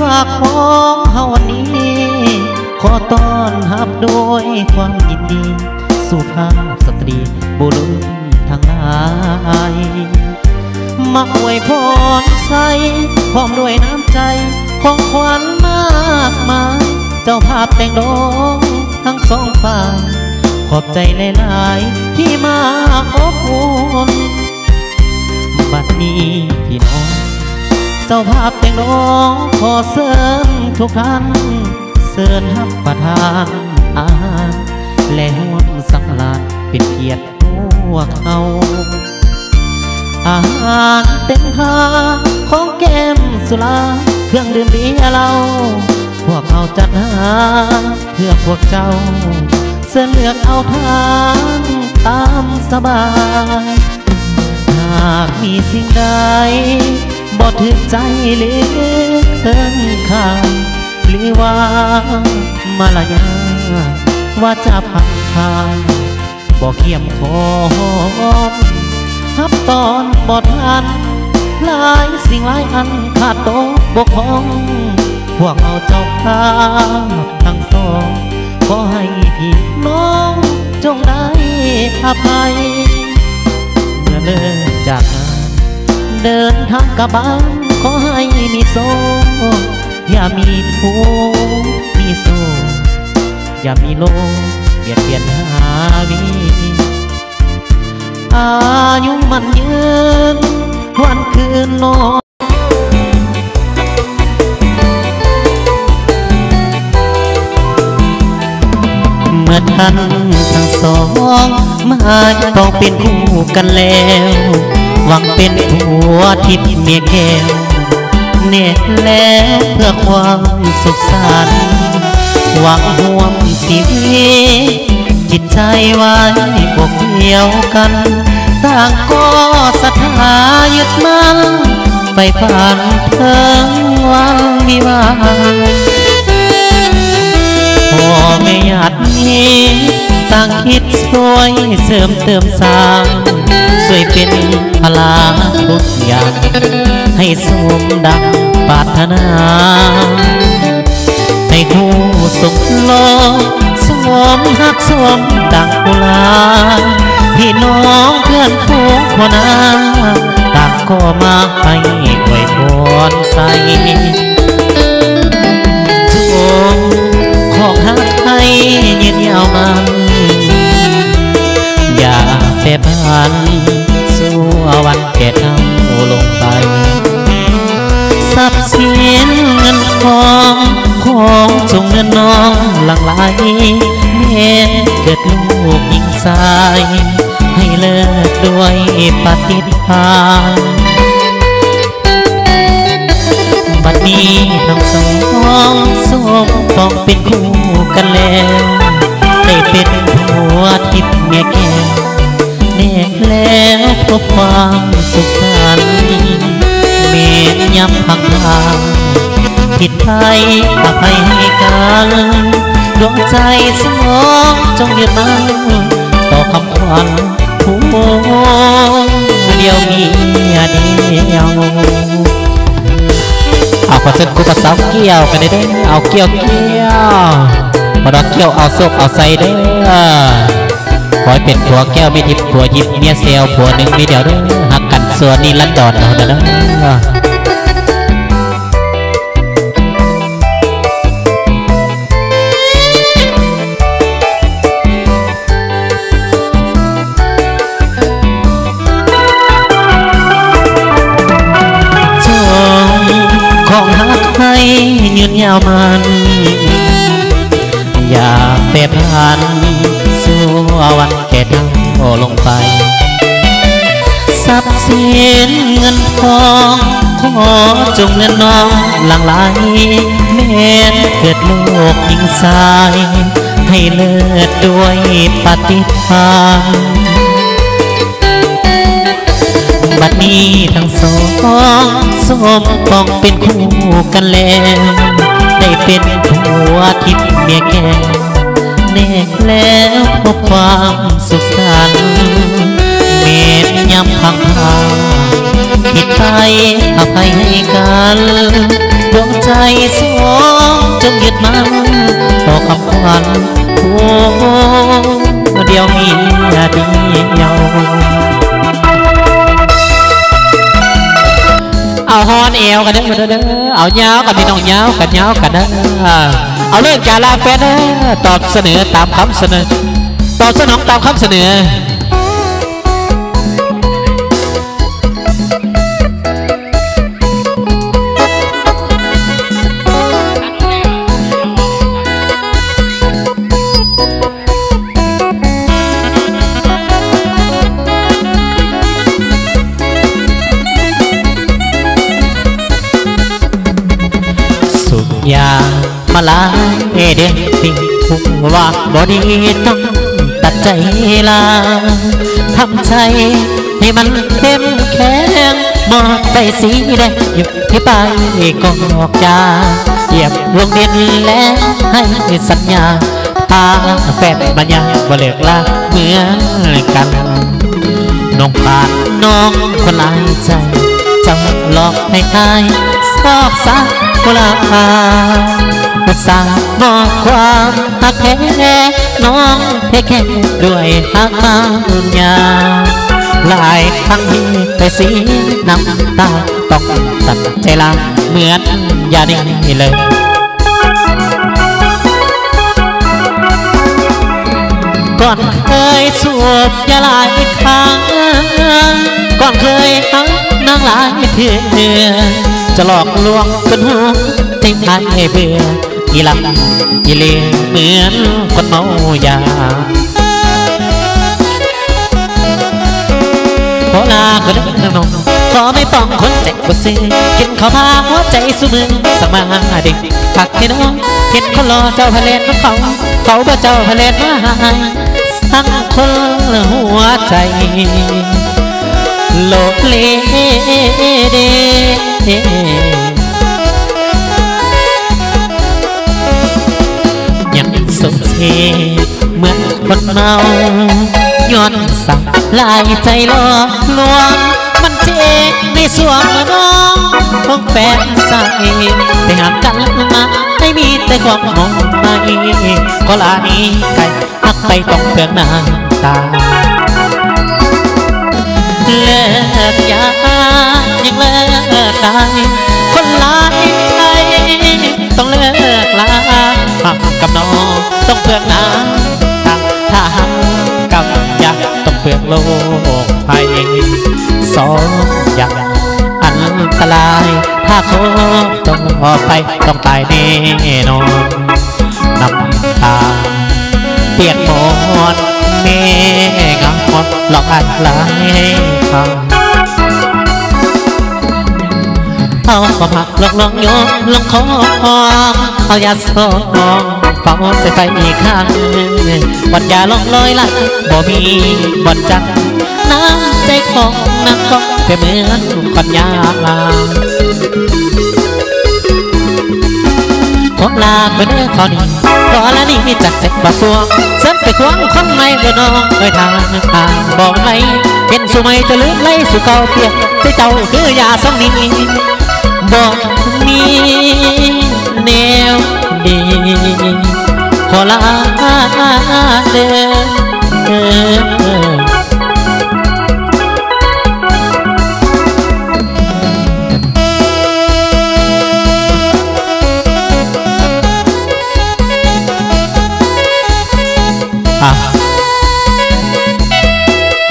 ว่าของเฮาวันนี้ขอต้อนรับด้วยความยินดีสุภาพสตรีบุรุษทั้งหลายมาอวยพรใส่พร้อมด้วยน้ำใจของขวัญมากมายเจ้าภาพแต่งดองทั้งสองฝ่ายขอบใจหลายๆที่มาอบอุ่นบัดนี้พี่น้องเจ้าภาพแต่งดองขอเชิญทุกท่านเชิญรับประทานอาหารและร่วมสังสรรค์เป็นเกียรติพวกเขาอาหารเต็มพาของแก้มสุราเครื่องดื่มเบียร์เหล้าพวกเขาจัดหาเพื่อพวกเจ้าเชิญเลือกเอาทางตามสบายหากมีสิ่งใดบ่ถึงใจหรือเกินค่าหรือว่ามารยาว่าจะพังพานบ่เขี้ยมคอนทับตอนบ่ทันหลายสิ่งหลายอันขาดตกบกพร่องพวกเอาเจ้าภาพทั้งสองขอให้พี่น้องจงได้อภัยเมื่อเลิกจากงานเดินทางกลับบ้านขอให้มีโซ่อย่ามีผู้มีโซ่อย่ามีโลเบียดเบียนหาวีอายุมันยืนวันคืนนอนเมื่อท่านทั้งสองมาต้องเป็นคู่กันแล้วหวังเป็นผัวทิพย์เมียแก้วเน็ตแล้วเพื่อความสุขสันต์หวังห่วงชีวิตจิตใจไว้พวกเดียวกันต่างก็ศรัทธายึดมั่นไปฝันเพิ่งวันวิวาพ่อแม่ญาตินี้ต่างคิดช่วยเสริมเติมสร้างช่วยเป็นพลาทุกอย่างให้สมดังปรารถนาให้คู่สมโลสมหักสมดังกุลาพี่น้องเพื่อนผู้คนนาต่างก็มาให้อวยพรใส่จงของหักให้ยืนยาวมันอย่าแปรผันสู่วันแก่เท่าลงไปทรัพย์สินเงินทองของจงเงินน้องหลั่งไหลแม่เกิดลูกหญิงชายให้เลิศด้วยปฏิภาณบัดนี้ทั้งสองสมปองเป็นคู่กันแล้วได้เป็นผัวทิพย์เมียแก้วแน่แล้วพบความสุขสันต์เมตย้ำพังทางผิดไปอภัยให้กันดวงใจสมองจงยึดมั่นต่อคำขวัญผู้เดียวเมียเดียวเอาขอเส้นกูกับสาวเกี่ยวกันได้ด้วยเอาเกี่ยวพอดอกเกี่ยวเอาโซกเอาใส่เด้อขอให้เป็นผัวแก้วมีทิพย์ผัวยิบเมียเซลผัวหนึ่งมีเดียวเด้อหักกันส่วนนี้ลัดดอนเอาเด้อของหักให้ยืนยาวมันอย่าแปรผันสู่วันแก่เท่าลงไปทรัพย์สินเงินทองขอจงเงินน้องหลั่งไหลแม้เกิดโลกหญิงชายให้เลิศด้วยปฏิภาณบัดนี้ทั้งสองสมปองเป็นคู่กันแล้วได้เป็นผัวทิพย์เมียแก้วแน่แล้วพบความสุขสันต์เมตย้ำพังพาผิดไปอภัยให้กันดวงใจ สองจงยึดมั่นต่อคำขวัญโอ้เดียวมีเดียวเอาฮอนเอวกันเด้อเอาเงากันพี่น้องเงากันเงากันเด้อเอาเรื่องการลาแฟนเด้อตอบเสนอตามคำเสนอตอบสนองตามคำเสนออย่ามาลายเด็กทิ้งผู้ว่าบอดีต้องตัดใจลาทำใจให้มันเข้มแข็งมอดใจสีแดงอยู่ที่ปลายกอกยาเหยียบลงดินแล้วให้สัญญาพาแฟนมายังบ่เลิกลาเหมือนกันน้องผ่านน้องคนลายใจจังหลอกให้อายซอกซักกุหลาบมาสร้างมอบความหักแท้น้องแท้แค่ด้วยหักมายาหลายครั้งที่ไปสีน้ำตาต้องตัดใจลาเหมือนยาดีเลยก่อนเคยสวบยาหลายครั้งก่อนเคยหักนางหลายเถื่อนจะหลอกลวงจนหัวใจหายเบื่ออีหลับอีเลี้ยเหมือนคนเมายาขอลาคนน้องขอไม่ต้องคนใจบ่ซื้อกินข้าวพาหัวใจสู้มือสักมาเด็กผักให้น้องเห็นคนรอเจ้าพะเลนน้ำเขาบ่เจ้าพะเลนมาสั่งคนหัวใจโลกเลเดยังสงเสเหมือนคนเมาย้อนสั่งลายใจหลอกลวงมันเจ็บในสวงน้องของแฟนใส่ไปหากันมาไม่มีแต่ความมองไม่ก็ลานี้ไก่พักไปต้องเปลืองน้ำตาเลิกยายังเลิกได้คนหลายใจต้องเลิกลาหักกับน้องต้องเปลืองน้ำถ้าหักกับยาต้องเปลืองโลกภัยสองอย่างอันตรายถ้าเขาต้องออกไปต้องตายแน่นอนน้ำตาเปียกหมอนเมฆหมดหลอกอันหลายคำเอาความหักหลอกลองโยนลงคอเอายาสองเฝ้าใส่ไฟอีกครั้งบัดยาลงลอยละบ่มีบ่อนจังน้ำใจของนักก็เป็นเหมือนคนยาของลาไปเด้อเขานี่ขอละนี่จัดเสร็จบ่ฟวงเส้นไปควงคนใหม่เด้อน้องเคยทางบอกไหมเห็นสุไม่จะลืมไล่สู่เก่าเพียงใจเจ้าคือยาสองนี้บอกมีแนวดีขอลาเด้อ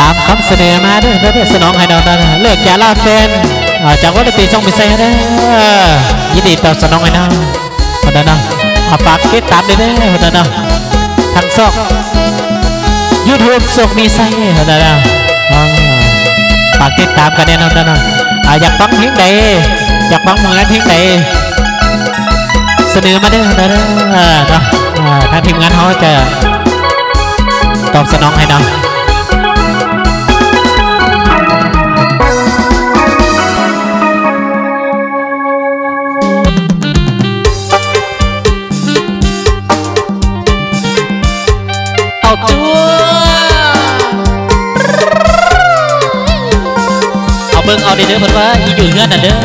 ตามคำเสนอมาด้วยสนองให้น้องเลิกอย่าลาแฟนจากวัดตีส่งไปใส่ได้ยินดีต่อสนองให้น้องคนนั้นฝากติดตามด้วยคนนั้นทั้งซอกยูทูบส่งมีใส่คนนั้นฝากติดตามกันแน่นอนอยากฟังเพลงใดอยากฟังเพลงใดเสนอมาด้วยคนนั้นทางทีมงานเขาจะตอบสนองให้น้องเอาตัวเอาเบิ่งเอาเด้อเพิ่นว่าอยู่เฮือนน่ะเด้อ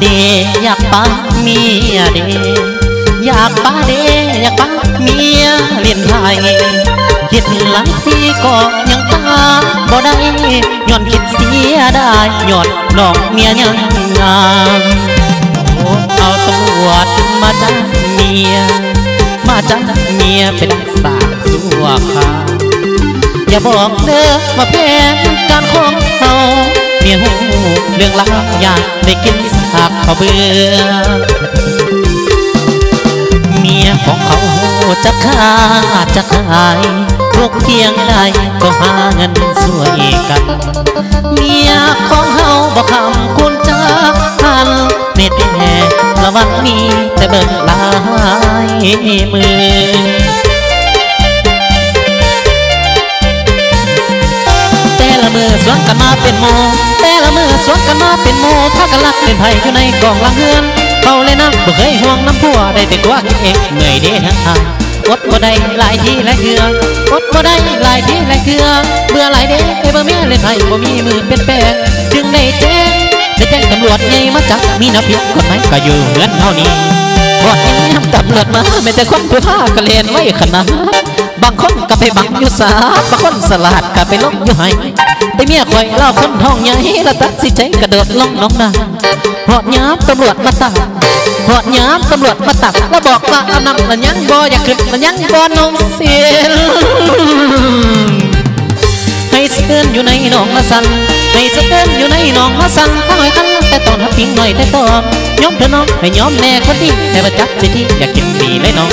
เดอยากป้าเมียเดอยากป้าเดอยากป้าเมียเลียนไทยคิดหลังที่ก็ยังตาบ่ได้ย้อนคิดเสียได้ย้อนน้องเมียยังงามโอ้เอาตำรวจมาจับเมียมาจับเมียเป็นสาวสัวขาอย่าบอกเด้อว่าแผนการของเขาเมียหูเรื่องราวอยากได้กินสากเขาเบื่อเมียของเขาจะฆ่าจะขายทุกเพียงใดก็หาเงินช่วยกันเมียของเขาบอกคำคุณจะทันเม็ดแห่ละวันมีแต่เบิ่งลายมือแต่ละมือสวนกันมาเป็นโมแต่ละมือสวนกันมาเป็นโมถ้ากันลักเป็นไผ่อยู่ในกองลังเฮือนเขาเลยนะบ่เคยห่วงน้ำพัวได้แต่ตัวเองเหนื่อยเด้ทั้งทางอดบ่ได้หลายทีหลายเถื่ออดบ่ได้หลายทีหลายเถื่อเบื่อหลายเด้ไอ้บ่เมียเล่นไผ่บ่มีมือเป็นแปะจึงได้แจ้งตำรวจไงมาจับมีนับเพียงคนไหมก็อยู่เหมือนเท่านี้พอดยังทำตำรวจมาไม่แต่คนผู้ผ้ากระเลนไว้ขนาดบางคนก็ไปบังอยู่สาบางคนสลัดก็ไปลงอยู่ไหแต่เมียคอยเล่าคนท้องใหญ่ละตัดสิใจกระโดดลงน้องนาพอดย้ำตำรวจมาตักพอดย้ำตำรวจมาตักแล้วบอกว่าเอานำละยังบ่อยากขึ้นละยังบ่นองเสียให้เสื่อนอยู่ในหนองละสันให้เสื่อนอยู่ในหนองละสันถ้าหอยคันแต่ตอนหับพิงหน่อยแต่ตอนย้อมเธอน้องให้ย้อมแน่คนดีให้ประจักษ์สิที่อยากกินดีเลยน้อง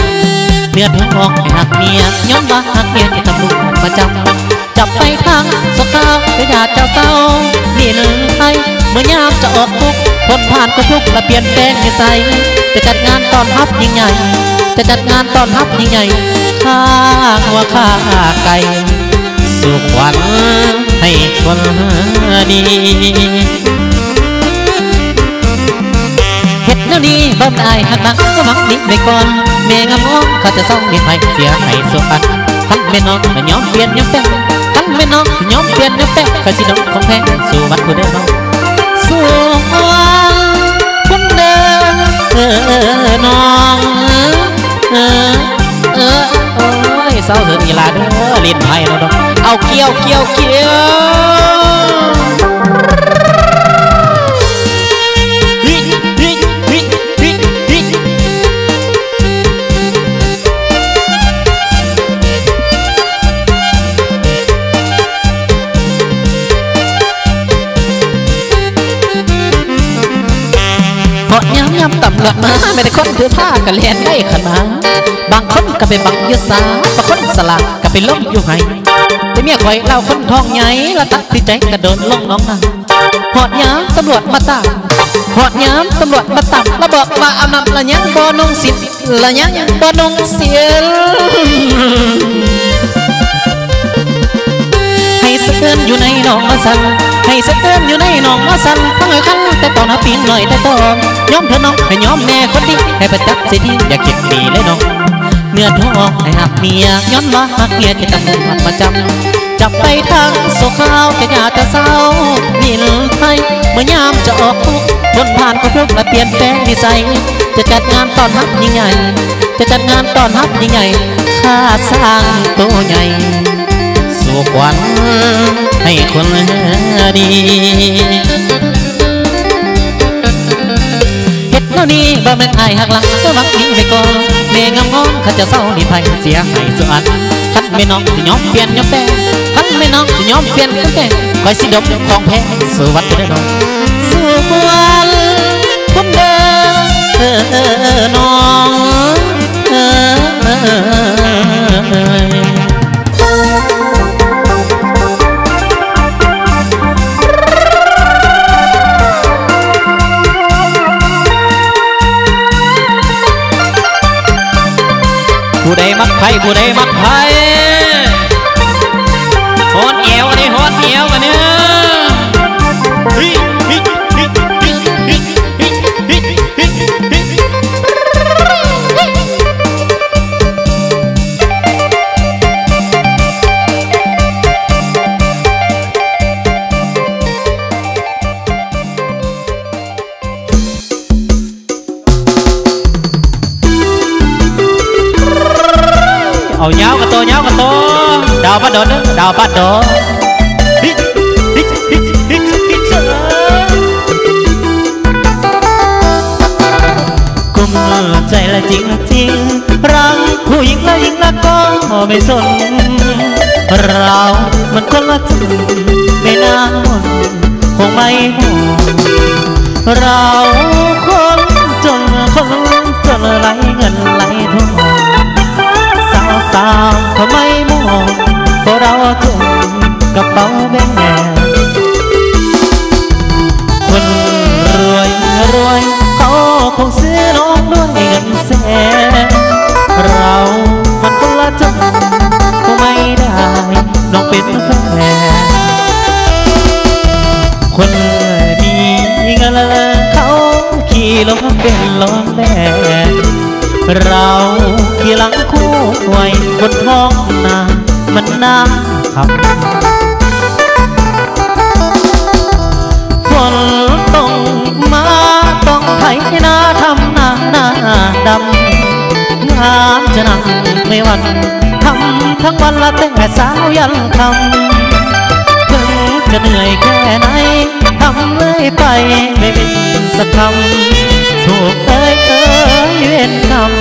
เนื้อท้องให้หักเมียย้อมว่าหักเมียที่ตำรวจมาจับไปทางสกาวหรือญาติเจ้าเศร้านี่หนึ่งไทยเมื่อยามจะออกทุกพ้นผ่านก็ทุกและเปลี่ยนแปลงนิสัยจะจัดงานตอนฮับยิ่งใหญ่จะจัดงานตอนฮับยิ่งใหญ่ข้าหัวข้าไก่สุขวันให้คนดีเฮ็ดแนวนี้บ่ได้หักหลังก็มักนิดไปก่อนแม่งามอ้อเขาจะส่องมีไผเสียให้สุขอันคันแม่น้องก็ยอมเปลี่ยนยอมแป้งคันแม่น้องก็ยอมเปลี่ยนยอมแป้งข้าสิน้องของแพงสู่วัดผู้เดินน้องสู่วันผู้เดินน้องโอ้ยเศร้าเถิดอีหลาเด้อลิ้นไผ่เราดอกเอาเกี่ยวย้ำตำรวจมาไม่ได้คนถือผ้ากันเลียนได้ขนาดบางคนก็ไปบังยุสาบางคนสลักก็ไปล้มอยู่ไห้แต่เมียคอยเล่าคนท้องใหญ่ละตัดสิใจกระโดดลงน้องนาหอดย้ำตำรวจมาตักหอดย้ำตำรวจมาตักแล้วบอกว่าอำนาจละยังบ่นงสิทธิ์ละยังบ่นงเสียให้สะเทือนอยู่ในหนองละสันให้สะเทือนอยู่ในหนองละสันทั้งหอยคันแต่ตอนหับปีนหน่อยแต่ตอนย้อมเธอน้องให้ย้อมแน่คนดีให้ประจักษ์สิที่อยากกินดีเลยน้องเนื้อท้องให้หักเมียย้อนว่าหักเมียที่ตำรวจมาจับไปทางโซขาวจะหยาจะเศร้านี่ลืมไทยเมื่อยามจะออกทุกคนผ่านก็ทุกและเปลี่ยนแปลงนิสัยจะจัดงานตอนฮับยิ่งใหญ่จะจัดงานตอนฮับยิ่งใหญ่ข้าสร้างตัวใหญ่สู่ขวัญให้คนดีเฮ็ดแนวนี้บ่แม่นอายหักหลังก็มักหนีไปก่อนแม่งามงอนข้าจะเศร้านี่ไผเสียให้สุอันคันแม่น้องสิยอมเปลี่ยนยอมแปลงคันแม่น้องสิยอมเปลี่ยนแปลงคอยสิดมของแพงสู่วัดเด้อน้องสู่วันพุ่มเด้อน้องผู้ใดมักไผ่ผู้ใดมักไผ่ฮอนเอวอันนี้ฮอนเอวกันเนี่ย เอาเงากับตัวเงากับตัวดาวบ้านโดนดาวบ้านโดนกุมใจละจริงจริงรังผู้หญิงละหญิงละก็ไม่สนเรามันคนละจุดไม่น่ามนคงไม่มองเราคนจนไหลเงินไหลทองสาวทำไมมองเพราะเราจนกระเป๋าแบงคนรวยเขาคงซื้อน้องด้วยเงินแสนเรามันคนละจนคงไม่ได้น้องเป็นแฟนคนดีเงินเขาขี่รถเป็นล้อแบนเราขี่หลังคู่ไว้บนท้องนามันน่าขับฝนตกมาต้องไถนาทำหน้าดำงานจะหนักไม่วันทำทั้งวันละแต่สาวยันคำถึงจะเหนื่อยแค่ไหนทำเลยไปไม่เป็นสักคำถูกเว้นกรรม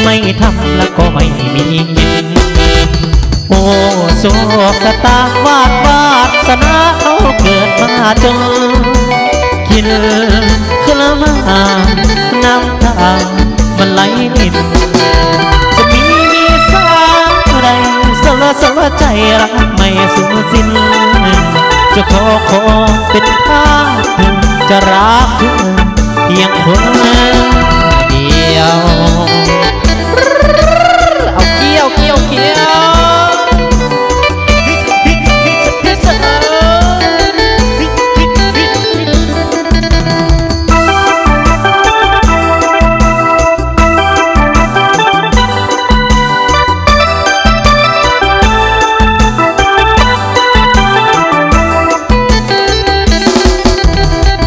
ไม่ทำแล้วก็ไม่มีกินโอ้โศกสตาวาสนาเขาเกิดมาจนกินขึ้นมาน้ำตามันไหลรินจะมีสาวใดสละใจรักไม่สูญสิ้นจะขอเป็นข้าจะรักเธอเพียงคนเดียวเอาเกี่ยว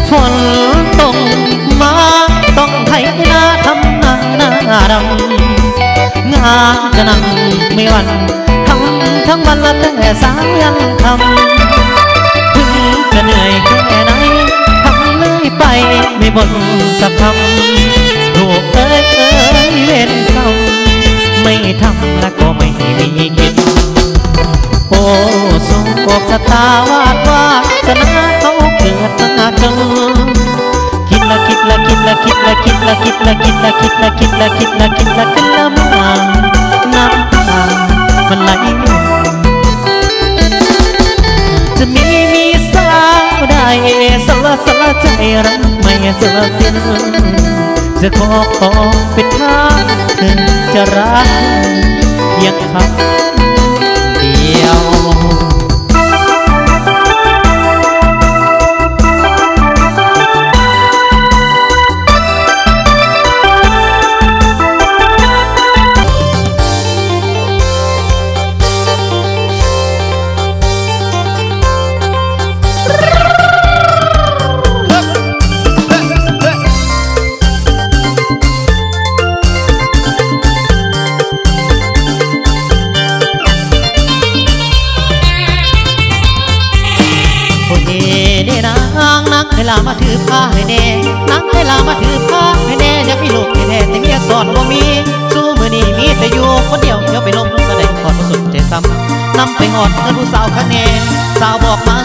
ฝนตกมาต้องไถนาทำหน้าดำงานจะนั่งไม่วันทำทั้งวันละแต่สาวยันคำถึงจะเหนื่อยแค่ไหนทำเลยไปไม่บ่นสักคำถูกเว้นคำไม่ทำแล้วก็ไม่มีกินโอ้สุขอกสตาวาสนาเขาเกิดมาจนคิดละขึ้นละมาน้ำตามันไหลจะมีสาวใดสละใจรักไม่สละสิ้นจะขอเป็นทางจะรักเพียงคำเดียวเวลามาถือผ้าให้แน่นังเวลามาถือผ้าให้แน่อยากมีลูกให้แท้แต่เมียสอนว่ามีสู้มือนี่มีแต่อยู่คนเดียวเดี๋ยวไปลงแสดงขอดสุดใจซ้ำนำไปหอดเงินผู้สาวข้างแน่สาวบอกมา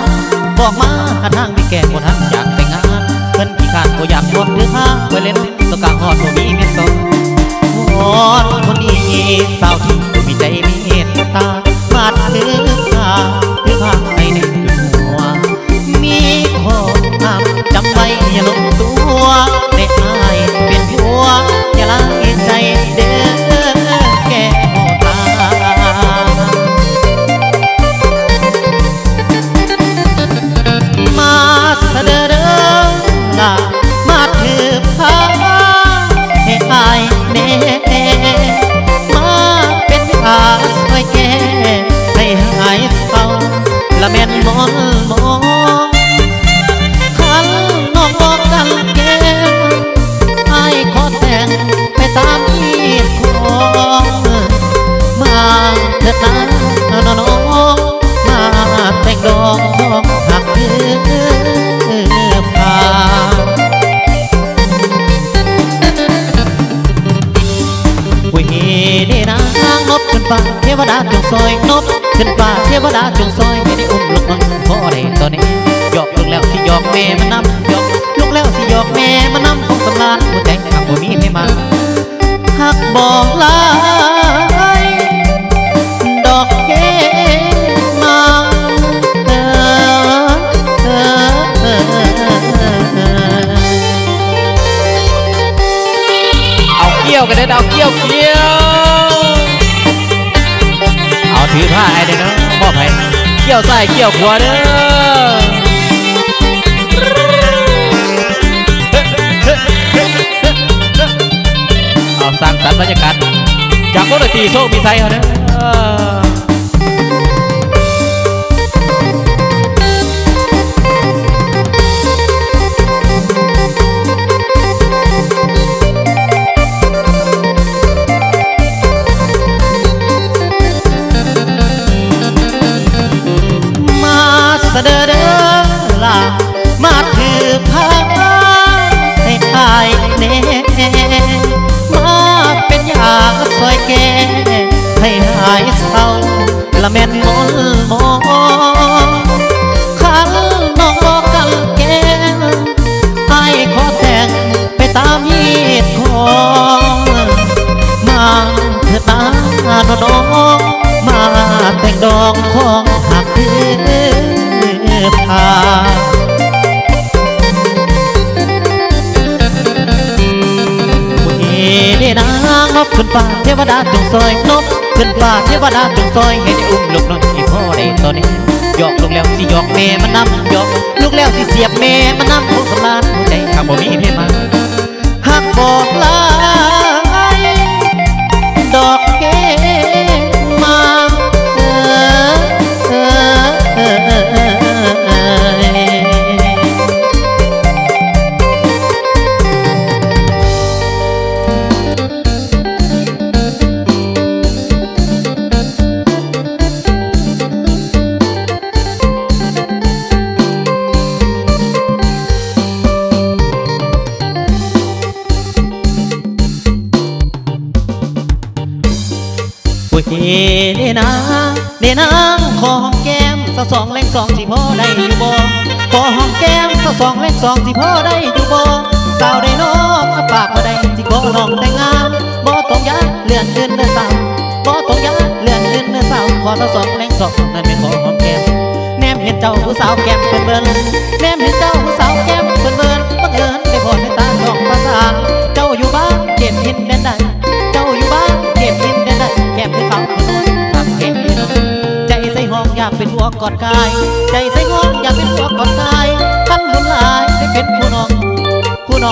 หาทางพี่แก่คนทันอยากแต่งงานเพิ่นพี่ขาดบ่อยากหอดถือผ้าไปเล่นสกาหอดบ่มีเมียสอนหอดคนนี้สาวที่มีใจมีเมตตามาถือผ้าให้แน่คือหัวมีคนจำไว้อย่าลงตัวเด็กนายเป็นผัวอย่าละใจเด้อแก้วตามาเสดอละมาถือผ้าให้อายแน่มาเป็นผ้าสวยแก่ให้หา จงซอยนบขึ้นฟ้าเทวดาจงซอยให้ได้อุ้มลูกน้อยพ่อได้ตอนนี้หยอกลูกแล้วสิหยอกแม่มันนำหยอกลูกแล้วสิหยอกแม่มันนำคงสำราญหัวใจขับบ่มีให้มันหักบ่ลายดอกเกนางเอาเกี่ยวกันเด้อเอาเกี่ยวเอาถือผ้าให้เด้อเนาะมอบให้เกี่ยวใส่เกี่ยวขวาเด้อเอาสร้างสรรค์บรรยากาศจากวงดนตรีโชคมีไซเขาเด้อเด้อเด้อล่ะมาถือผ้าให้อายเน่มาเป็นยาซอยแก่ให้หายเศร้าละแม่นมนมองขันน้องบอกกันแก่ไอ้ขอแต่งไปตามเหตุของมาเถิดนาน้องมาแต่งดองของหักพาเด้นางนบขึ้นฟ้าเทวดาจงซอยนบขึ้นฟ้าเทวดาจงซอยให้ได้อุ้มลูกน้อยให้พ่อได้ตอนนี้หยอกลูกแล้วสิหยอกแม่มันนำหยอกลูกแล้วสิเสียบแม่มันนำคงสำราญหัวใจข้าบ่มีเพศมาหักบอกลายดอกเกมาเด้นางขอหอมแก้มสักสองเล็กสองสิพ่อได้อยู่บ่ขอหอมแก้มสักสองเล็กสองสิพ่อได้อยู่บ่สาวได้น้องอาปากมาได้สิขอน้องแต่งงานบ่ต้องยาเลื่อนเดินเด้อสาวบ่ต้องยาเลื่อนเดินเด้อสาวขอสักสองเล็กสองนั่นเป็นขอหอมแก้มแนมเห็นเจ้าผู้สาวแก้มเบิ่นแนมเห็นเจ้าผู้สาวแก้มเบิ่นบังเอิญได้พอในตาน้องภาษาเจ้าอยู่บ้านเก็บหินแดนใดเจ้าอยู่บ้านเก็บหินแดนใดแก้มให้เขาใจใส่ห้องอยากเป็นหัวกอดกายใจใส่ห้องอยากเป็นหัวกอดกายท่านบุญหลายได้เป็นผู้น้อ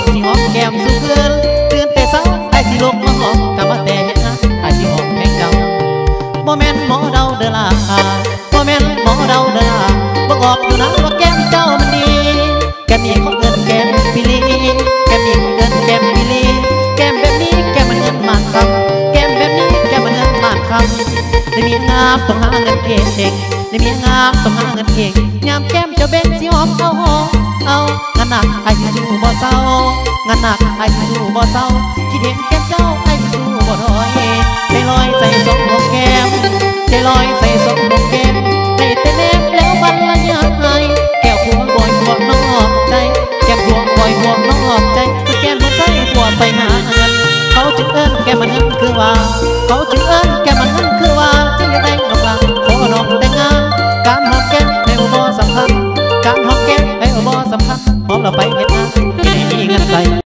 งสิหอมแก้มสุขเกินตื่นแต่เช้าไอ้สิลงมาหอมกะมาแต่เห็นนะไอ้สิหอมแม่งเจ้าบ่แม่นหมอเดาเด้อล่ะบ่แม่นหมอเดาเด้อล่ะบ่ออกอยู่นะว่าแก้มเจ้ามันดีแก้มนี้เขาเอิ้นแก้มปิลีแก้มนี้เขาเอิ้นแก้มปิลีแก้มแบบนี้แก้มมันเอิ้นมากคำแก้มแบบนี้แก้มมันเอิ้นมากคำได้มีงามต้องหาเงินเก่งได้มีงามต้องหาเงินเก่งยามแก้มเจ้าเบ็ดสิหอมเอางานหนักไอ้สิสู้บ่เศร้างานหนักไอ้สิสู้บ่เศร้าคิดเห็นแก้มเจ้าไอ้สิสู้บ่ถอยใจลอยใส่สมของแก้มใจลอยใส่สมของแก้มได้แต่แนบแล้วบันละยาไห้แก้วพวงบ่อยพวงนอกใจแก้มพวงบ่อยพวงนอกใจแก้มมันใส่พวงไปหาเงินเขาจึงเอิ้นแก้มมันเอิ้นคือว่าเขาจึงเอิ้นแก้มมันเอิ้นคือว่าจึงจะได้น้องลาขอน้องแต่งงานการหอมแก้มให้บ่สำคัญการหอมแก้มให้บ่สำคัญหอมเราไป